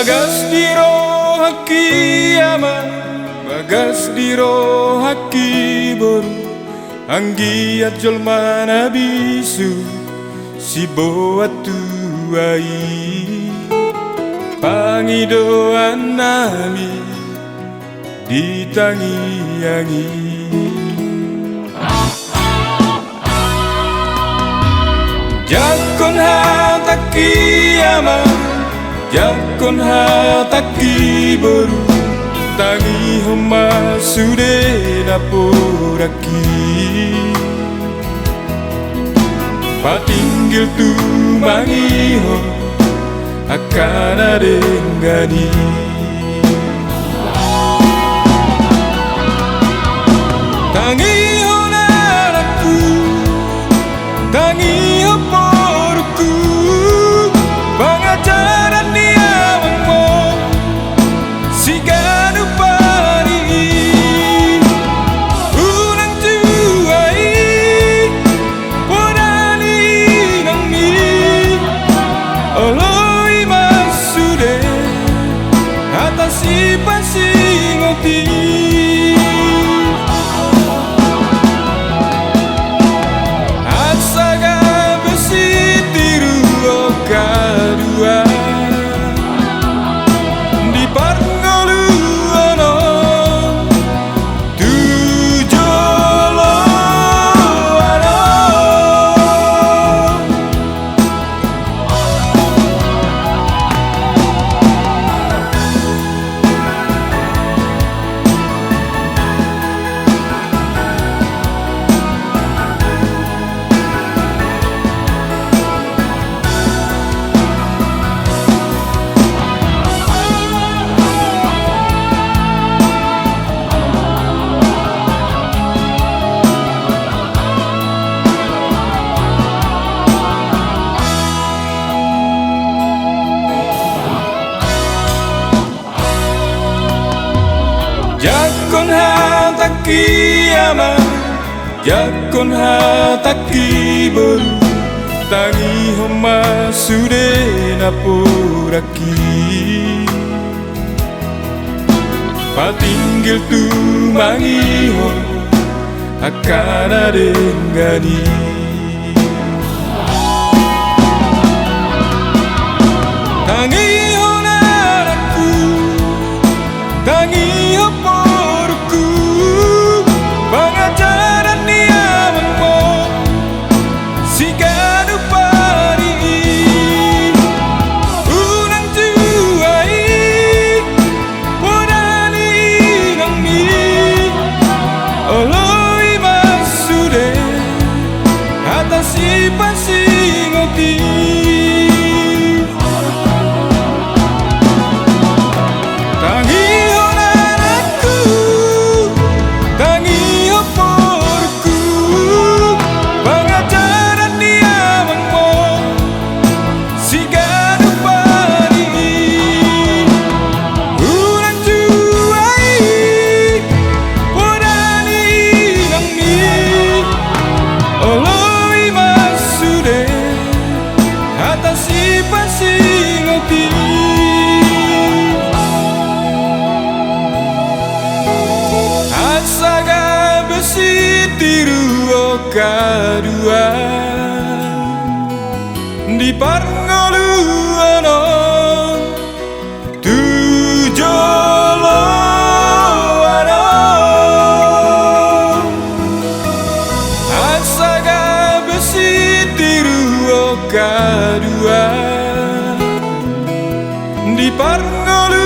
Bagas diro haki ama, bagas diro haki boru, anggi ajol mana bisu, si boatu ai, pangidoan nami, ditangi-angi. Jakon hataki ama, jakon hataki boru, tangi homa sude napuraki, patinggil tu mangiho akan adenggani. Tangi honaraku, tangi hoporku, pengajaran dia mengmo siganu pari unang juai podani nangmi oloi masude atas ipasingoti. Jakon hataki ama, jakon hataki boru, tangi homa sude napuraki, patinggil tu mangiho akan adenggani. Tangi honaraku, tangi hoporku, pengajaran dia mengmo siganu pari unang juai podani nangmi oloi masude atas ipasingoti. Asaga besi tiru kadua di parngolu ano tujolo ano. Asaga besi tiru kadua di parngolu